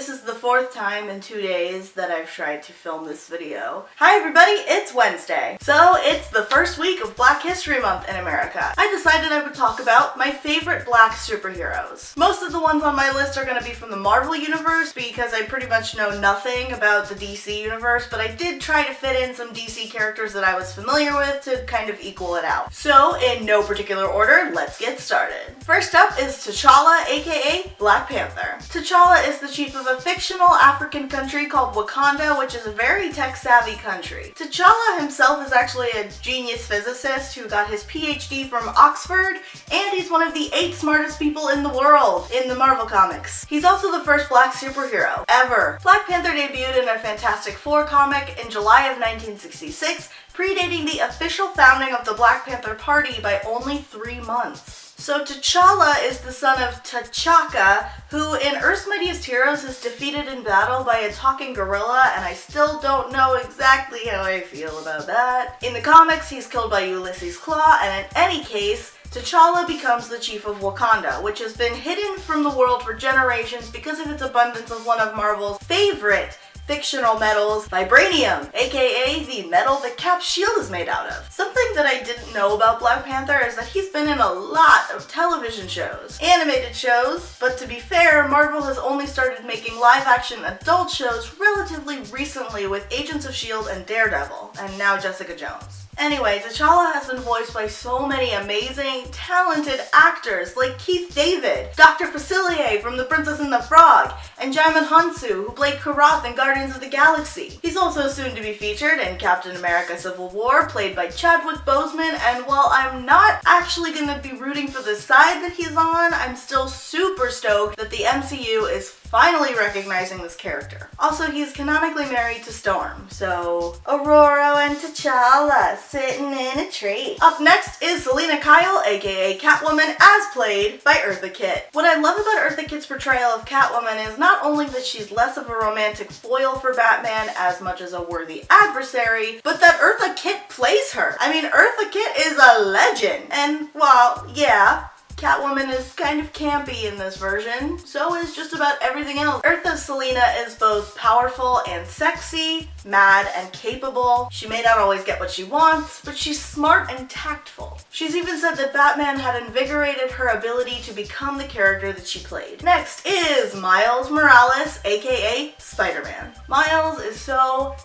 This is the fourth time in 2 days that I've tried to film this video. Hi everybody, it's Wednesday. So it's the first week of Black History Month in America. I decided I would talk about my favorite black superheroes. Most of the ones on my list are going to be from the Marvel universe because I pretty much know nothing about the DC universe, but I did try to fit in some DC characters that I was familiar with to kind of equal it out. So in no particular order, let's get started. First up is T'Challa, aka Black Panther. T'Challa is the chief of a fictional African country called Wakanda, which is a very tech-savvy country. T'Challa himself is actually a genius physicist who got his PhD from Oxford, and he's one of the 8 smartest people in the world in the Marvel comics. He's also the first black superhero ever. Black Panther debuted in a Fantastic Four comic in July of 1966, predating the official founding of the Black Panther Party by only 3 months. So T'Challa is the son of T'Chaka, who in Earth's Mightiest Heroes is defeated in battle by a talking gorilla, and I still don't know exactly how I feel about that. In the comics, he's killed by Ulysses Claw, and in any case, T'Challa becomes the chief of Wakanda, which has been hidden from the world for generations because of its abundance of one of Marvel's favorite fictional metals, vibranium, aka the metal that Cap's shield is made out of. Something that I didn't know about Black Panther is that he's been in a lot of television shows, animated shows, but to be fair, Marvel has only started making live-action adult shows relatively recently with Agents of S.H.I.E.L.D. and Daredevil, and now Jessica Jones. Anyway, T'Challa has been voiced by so many amazing, talented actors like Keith David, Dr. Facilier from The Princess and the Frog, and Djimon Hounsou, who played Karath in Guardians of the Galaxy. He's also soon to be featured in Captain America Civil War, played by Chadwick Boseman, and while I'm not actually going to be rooting for the side that he's on, I'm still super stoked that the MCU is finally recognizing this character. Also, he's canonically married to Storm, so Ororo and T'Challa sitting in a tree. Up next is Selina Kyle, aka Catwoman, as played by Eartha Kitt. What I love about Eartha Kitt's portrayal of Catwoman is not only that she's less of a romantic foil for Batman as much as a worthy adversary, but that Eartha Kitt plays her. I mean, Eartha Kitt is a legend, and while, yeah, Catwoman is kind of campy in this version, so is just about everything else. Eartha's Selina is both powerful and sexy, mad and capable. She may not always get what she wants, but she's smart and tactful. She's even said that Batman had invigorated her ability to become the character that she played. Next is Miles Morales, aka Spider-Man. Miles is so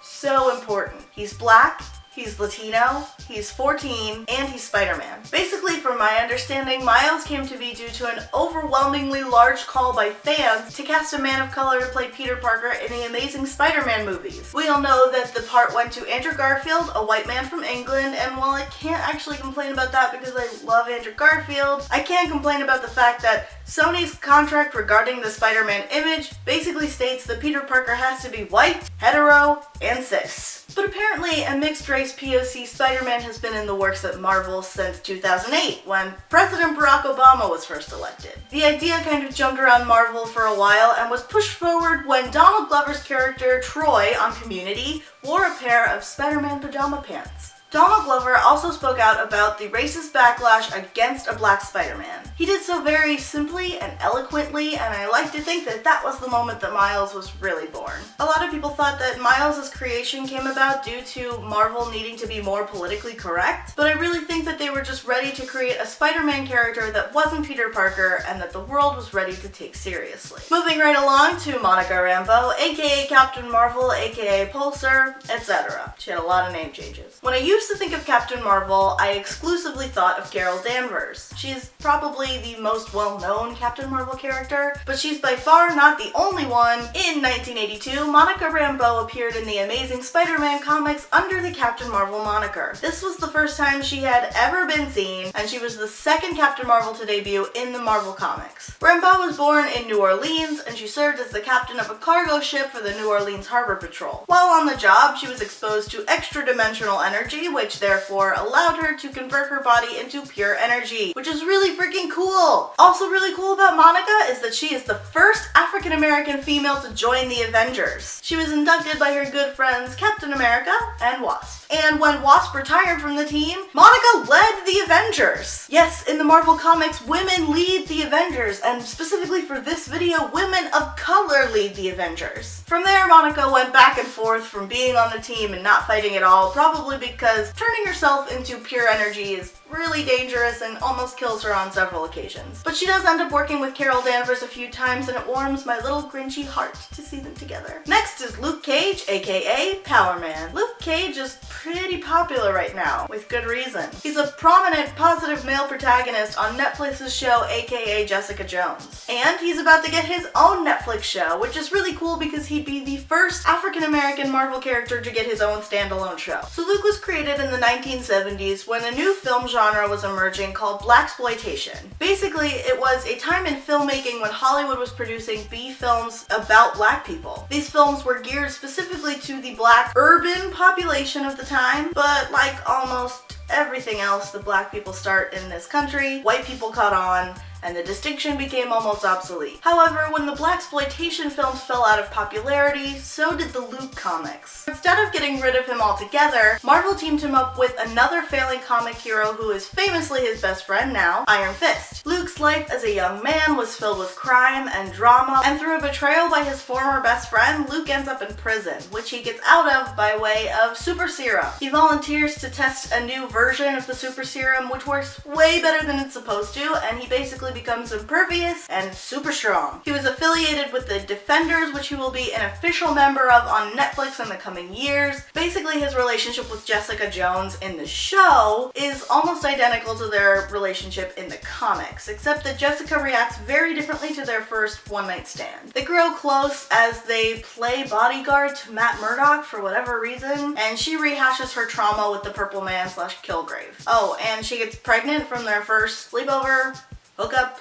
important. He's black, he's Latino, he's 14, and he's Spider-Man. Basically, from my understanding, Miles came to be due to an overwhelmingly large call by fans to cast a man of color to play Peter Parker in the Amazing Spider-Man movies. We all know that the part went to Andrew Garfield, a white man from England, and while I can't actually complain about that because I love Andrew Garfield, I can complain about the fact that Sony's contract regarding the Spider-Man image basically states that Peter Parker has to be white, hetero, and cis. But apparently a mixed-race POC Spider-Man has been in the works at Marvel since 2008, when President Barack Obama was first elected. The idea kind of jumped around Marvel for a while and was pushed forward when Donald Glover's character Troy on Community wore a pair of Spider-Man pajama pants. Donald Glover also spoke out about the racist backlash against a black Spider-Man. He did so very simply and eloquently, and I like to think that that was the moment that Miles was really born. A lot of people thought that Miles' creation came about due to Marvel needing to be more politically correct, but I really think that they were just ready to create a Spider-Man character that wasn't Peter Parker and that the world was ready to take seriously. Moving right along to Monica Rambeau, aka Captain Marvel, aka Pulsar, etc. She had a lot of name changes. When I used to think of Captain Marvel, I exclusively thought of Carol Danvers. She's probably the most well-known Captain Marvel character, but she's by far not the only one. In 1982, Monica Rambeau appeared in the Amazing Spider-Man comics under the Captain Marvel moniker. This was the first time she had ever been seen, and she was the second Captain Marvel to debut in the Marvel comics. Rambeau was born in New Orleans, and she served as the captain of a cargo ship for the New Orleans Harbor Patrol. While on the job, she was exposed to extra-dimensional energy, surgery, which therefore allowed her to convert her body into pure energy, which is really freaking cool. Also really cool about Monica is that she is the first African American female to join the Avengers. She was inducted by her good friends Captain America and Wasp. And when Wasp retired from the team, Monica led the Avengers. Yes, in the Marvel Comics, women lead the Avengers, and specifically for this video, women of color lead the Avengers. From there, Monica went back and forth from being on the team and not fighting at all, probably because turning herself into pure energy is really dangerous and almost kills her on several occasions. But she does end up working with Carol Danvers a few times, and it warms my little grinchy heart to see them together. Next is Luke Cage, aka Power Man. Luke Cage is pretty popular right now, with good reason. He's a prominent, positive male protagonist on Netflix's show, a.k.a. Jessica Jones. And he's about to get his own Netflix show, which is really cool because he'd be the first African-American Marvel character to get his own standalone show. So Luke was created in the 1970s when a new film genre was emerging called blaxploitation. Basically, it was a time in filmmaking when Hollywood was producing B films about black people. These films were geared specifically to the black urban population of the time, but like almost everything else the black people start in this country, white people caught on, and the distinction became almost obsolete. However, when the blaxploitation films fell out of popularity, so did the Luke comics. Instead of getting rid of him altogether, Marvel teamed him up with another failing comic hero who is famously his best friend now, Iron Fist. Luke's life as a young man was filled with crime and drama, and through a betrayal by his former best friend, Luke ends up in prison, which he gets out of by way of super serum. He volunteers to test a new version of the super serum, which works way better than it's supposed to, and he basically becomes impervious and super strong. He was affiliated with the Defenders, which he will be an official member of on Netflix in the coming years. Basically, his relationship with Jessica Jones in the show is almost identical to their relationship in the comics, except that Jessica reacts very differently to their first one-night stand. They grow close as they play bodyguard to Matt Murdock for whatever reason, and she rehashes her trauma with the Purple Man / Kilgrave. Oh, and she gets pregnant from their first sleepover, hookup,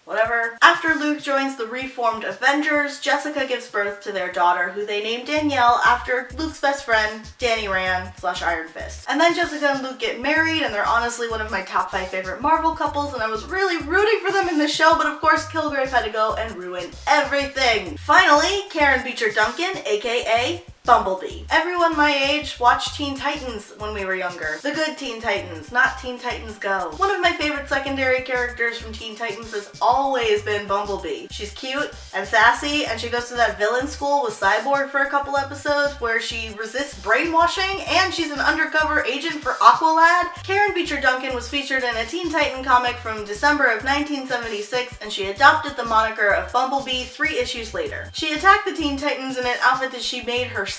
whatever. After Luke joins the reformed Avengers, Jessica gives birth to their daughter, who they named Danielle after Luke's best friend, Danny Rand / Iron Fist. And then Jessica and Luke get married, and they're honestly one of my top 5 favorite Marvel couples, and I was really rooting for them in the show, but of course Kilgrave had to go and ruin everything. Finally, Karen Beecher Duncan, aka Bumblebee. Everyone my age watched Teen Titans when we were younger. The good Teen Titans, not Teen Titans Go. One of my favorite secondary characters from Teen Titans has always been Bumblebee. She's cute and sassy, and she goes to that villain school with Cyborg for a couple episodes where she resists brainwashing, and she's an undercover agent for Aqualad. Karen Beecher Duncan was featured in a Teen Titan comic from December of 1976, and she adopted the moniker of Bumblebee 3 issues later. She attacked the Teen Titans in an outfit that she made herself,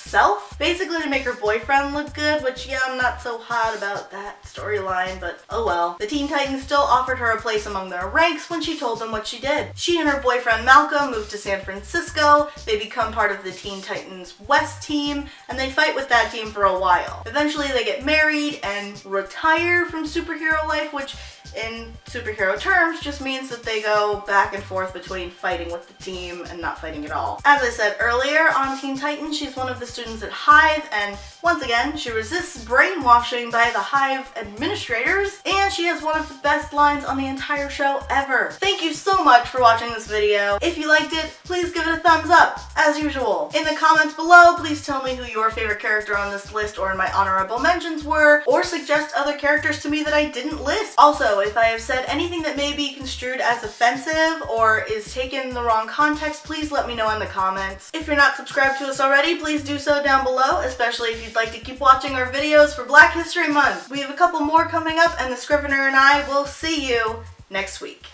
basically to make her boyfriend look good, which yeah, I'm not so hot about that storyline, but oh well. The Teen Titans still offered her a place among their ranks when she told them what she did. She and her boyfriend Malcolm move to San Francisco, they become part of the Teen Titans West team, and they fight with that team for a while. Eventually they get married and retire from superhero life, which in superhero terms just means that they go back and forth between fighting with the team and not fighting at all. As I said earlier, on Teen Titans, she's one of the students at Hive, and once again, she resists brainwashing by the Hive administrators, and she has one of the best lines on the entire show ever. Thank you so much for watching this video. If you liked it, please give it a thumbs up, as usual. In the comments below, please tell me who your favorite character on this list or in my honorable mentions were, or suggest other characters to me that I didn't list. Also, if I have said anything that may be construed as offensive or is taken in the wrong context, please let me know in the comments. If you're not subscribed to us already, please do so down below, especially if you'd like to keep watching our videos for Black History Month. We have a couple more coming up, and the Scrivener and I will see you next week.